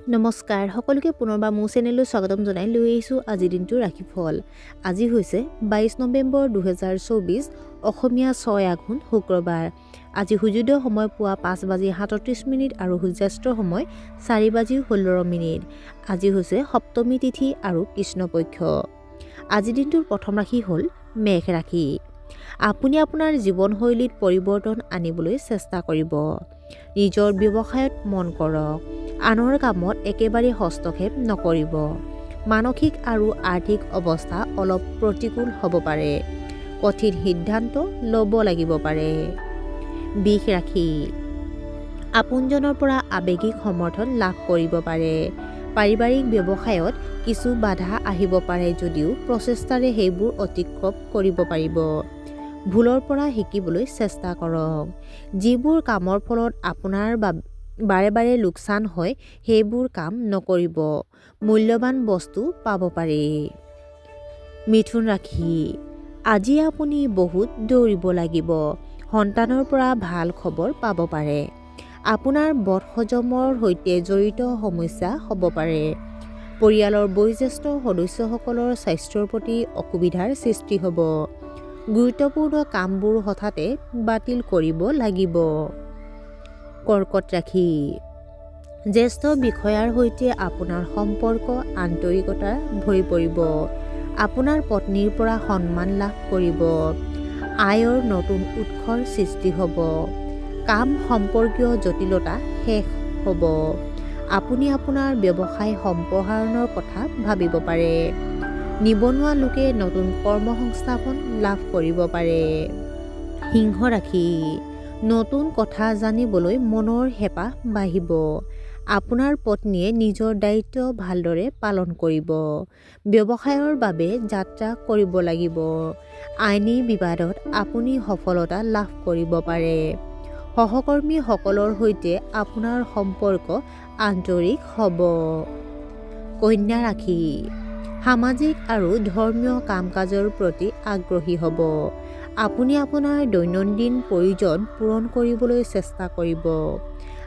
নমস্কাৰ সকলোকে পুনৰবাৰ মোৰ চেনেললৈ স্বাগতম জনাই লৈ আহিছোঁ আজিৰ দিনটোৰ ৰাশিফল। আজি হৈছে 22 নৱেম্বৰ 2024 অসমীয়া 6 আঘোণ শুক্ৰবাৰ। আজি সূৰ্যোদয় সময় পুৱা 5:37 আৰু সূৰ্যাস্তৰ সময় 4:16। আজি হৈছে সপ্তমী তিথি আৰু কৃষ্ণপক্ষ। আজিৰ দিনটোৰ প্ৰথম ৰাশি হ'ল মেঘ ৰাশি। আপুনি আপোনাৰ জীৱনশৈলীত পৰিৱৰ্তন আনিবলৈ চেষ্টা কৰিব। নিজৰ ব্যৱসায়ত মন কৰক। আনৰ কামত একেবাৰে হস্তক্ষেপ নকৰিব। মানসিক আৰু আৰ্থিক অৱস্থা অলপ প্ৰতিকূল হ'ব পাৰে। কঠিন সিদ্ধান্ত ল'ব লাগিব পাৰে। বৃষ ৰাশি। আপোনজনৰ পৰা আৱেগিক সমৰ্থন লাভ কৰিব পাৰে। পাৰিবাৰিক ব্যৱসায়ত কিছু বাধা আহিব পাৰে যদিও প্ৰচেষ্টাৰে সেইবোৰ অতিক্ৰম কৰিব পাৰিব। ভুলৰ পৰা শিকিবলৈ চেষ্টা কৰক। যিবোৰ কামৰ ফলত আপোনাৰ বাৰে বাৰে লোকচান হয় সেইবোৰ কাম নকৰিব। মূল্যৱান বস্তু পাব পাৰে। মিথুন ৰাশি। আজি আপুনি বহুত দৌৰিব লাগিব। সন্তানৰ পৰা ভাল খবৰ পাব পাৰে। আপোনাৰ বদহজমৰ সৈতে জড়িত সমস্যা হ'ব পাৰে। পৰিয়ালৰ বয়োজ্যেষ্ঠ সদস্যসকলৰ স্বাস্থ্যৰ প্ৰতি অসুবিধাৰ সৃষ্টি হ'ব। গুৰুত্বপূৰ্ণ কামবোৰ হঠাতে বাতিল কৰিব লাগিব। কৰ্কট ৰাশি। জ্যেষ্ঠ বিষয়াৰ সৈতে আপোনাৰ সম্পৰ্ক আন্তৰিকতাৰ ভৰি পৰিব। আপোনাৰ পত্নীৰ পৰা সন্মান লাভ কৰিব। আয়ৰ নতুন উৎসৰ সৃষ্টি হ'ব। কাম সম্পৰ্কীয় জটিলতা শেষ হ'ব। আপুনি আপোনাৰ ব্যৱসায় সম্প্ৰসাৰণৰ কথা ভাবিব পাৰে। নিবনুৱা লোকে নতুন কৰ্মসংস্থাপন লাভ কৰিব পাৰে। সিংহ ৰাশি। নতুন কথা জানিবলৈ মনৰ হেঁপাহ বাঢ়িব। আপোনাৰ পত্নীয়ে নিজৰ দায়িত্ব ভালদৰে পালন কৰিব। ব্যৱসায়ৰ বাবে যাত্ৰা কৰিব লাগিব। আইনী বিবাদত আপুনি সফলতা লাভ কৰিব পাৰে। সহকৰ্মীসকলৰ সৈতে আপোনাৰ সম্পৰ্ক আন্তৰিক হ'ব। কন্যা ৰাশি। সামাজিক আৰু ধৰ্মীয় কাম-কাজৰ প্ৰতি আগ্ৰহী হ'ব। আপুনি আপোনাৰ দৈনন্দিন প্ৰয়োজন পূৰণ কৰিবলৈ চেষ্টা কৰিব।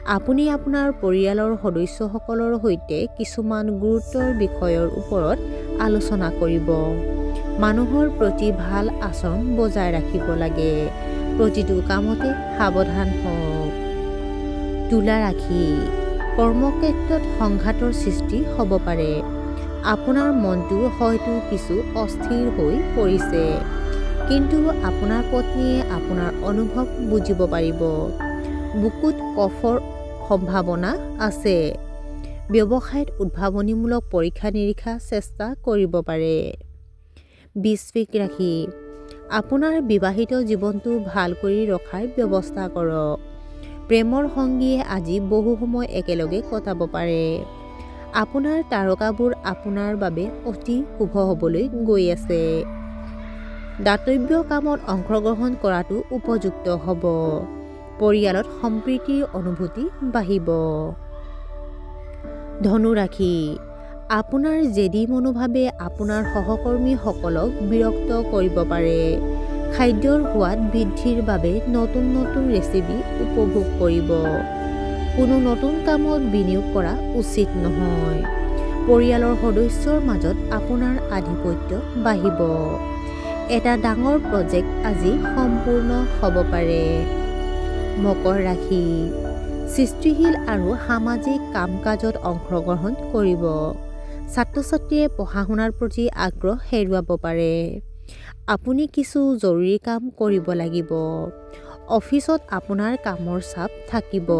আপুনি আপোনাৰ পৰিয়ালৰ সদস্যসকলৰ সৈতে কিছুমান গুৰুত্বৰ বিষয়ৰ ওপৰত আলোচনা কৰিব। মানুহৰ প্ৰতি ভাল আচৰণ বজাই ৰাখিব লাগে। প্ৰতিটো কামতে সাৱধান হওক। তুলা ৰাশি। কৰ্মক্ষেত্ৰত সংঘাতৰ সৃষ্টি হ'ব পাৰে। আপোনাৰ মনটো হয়তো কিছু অস্থিৰ হৈ পৰিছে। কিন্তু আপোনাৰ পত্নীয়ে আপোনাৰ অনুভৱ বুজিব পাৰিব। বুকুত কফৰ সম্ভাৱনা আছে। ব্যৱসায়ত উদ্ভাৱনীমূলক পৰীক্ষা-নিৰীক্ষা চেষ্টা কৰিব পাৰে। বৃশ্চিক ৰাশি। আপোনাৰ বিবাহিত জীৱনটো ভাল কৰি ৰখাৰ ব্যৱস্থা কৰক। প্ৰেমৰ সংগীয়ে আজি বহু সময় একেলগে কটাব পাৰে। আপোনাৰ তাৰকাবোৰ আপোনাৰ বাবে অতি শুভ হ'বলৈ গৈ আছে। দাতব্য কামত অংশগ্ৰহণ কৰাটো উপযুক্ত হ'ব। পৰিয়ালত সম্প্ৰীতিৰ অনুভূতি বাঢ়িব। ধনু ৰাশি। আপোনাৰ জেদী মনোভাৱে আপোনাৰ সহকৰ্মীসকলক বিৰক্ত কৰিব পাৰে। খাদ্যৰ সোৱাদ বৃদ্ধিৰ বাবে নতুন নতুন ৰেচিপি উপভোগ কৰিব। কোনো নতুন কামত বিনিয়োগ কৰা উচিত নহয়। পৰিয়ালৰ সদস্যৰ মাজত আপোনাৰ আধিপত্য বাঢ়িব। এটা ডাঙৰ প্ৰজেক্ট আজি সম্পূৰ্ণ হ'ব পাৰে। মকৰ ৰাশি। সৃষ্টিশীল আৰু সামাজিক কাম-কাজত অংশগ্ৰহণ কৰিব। ছাত্ৰ-ছাত্ৰীয়ে পঢ়া-শুনাৰ প্ৰতি আগ্ৰহ হেৰুৱাব পাৰে। আপুনি কিছু জৰুৰী কাম কৰিব লাগিব। অফিচত আপোনাৰ কামৰ চাপ থাকিব।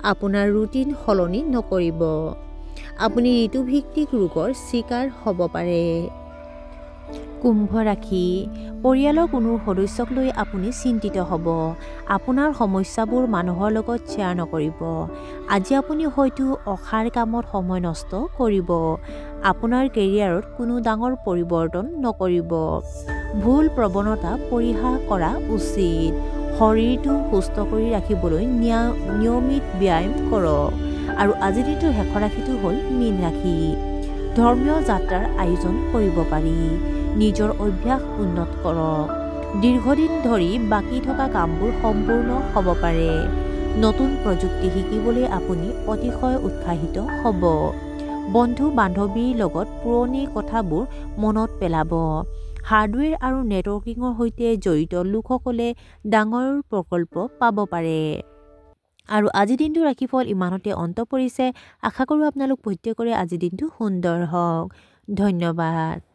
আপোনাৰ ৰুটিন সলনি নকৰিব। আপুনি ঋতুভিত্তিক ৰোগৰ চিকাৰ হ'ব পাৰে। কুম্ভ ৰাশি। পৰিয়ালৰ কোনো সদস্যক লৈ আপুনি চিন্তিত হ'ব। আপোনাৰ সমস্যাবোৰ মানুহৰ লগত শ্বেয়াৰ নকৰিব। আজি আপুনি হয়তো অসাৰ কামত সময় নষ্ট কৰিব। আপোনাৰ কেৰিয়াৰত কোনো ডাঙৰ পৰিৱৰ্তন নকৰিব। ভুল প্ৰৱণতা পৰিহাৰ কৰা উচিত। শৰীৰটো সুস্থ কৰি ৰাখিবলৈ নিয়মিত ব্যায়াম কৰক। আৰু আজিৰ দিনটোৰ শেষৰ ৰাশিটো হ'ল মীন ৰাশি। ধৰ্মীয় যাত্ৰাৰ আয়োজন কৰিব পাৰি। নিজৰ অভ্যাস উন্নত কৰক। দীৰ্ঘদিন ধৰি বাকী থকা কামবোৰ সম্পূৰ্ণ হ'ব পাৰে। নতুন প্ৰযুক্তি শিকিবলৈ আপুনি অতিশয় উৎসাহিত হ'ব। বন্ধু বান্ধৱীৰ লগত পুৰণি কথাবোৰ মনত পেলাব। হাৰ্ডৱেৰ আৰু নেটৱৰ্কিঙৰ সৈতে জড়িত লোকসকলে ডাঙৰ প্ৰকল্প পাব পাৰে। আৰু আজিৰ দিনটো ৰাশিফল ইমানতে অন্ত পৰিছে। আশা কৰোঁ আপোনালোক প্ৰত্যেকৰে আজিৰ দিনটো সুন্দৰ হওক। ধন্যবাদ।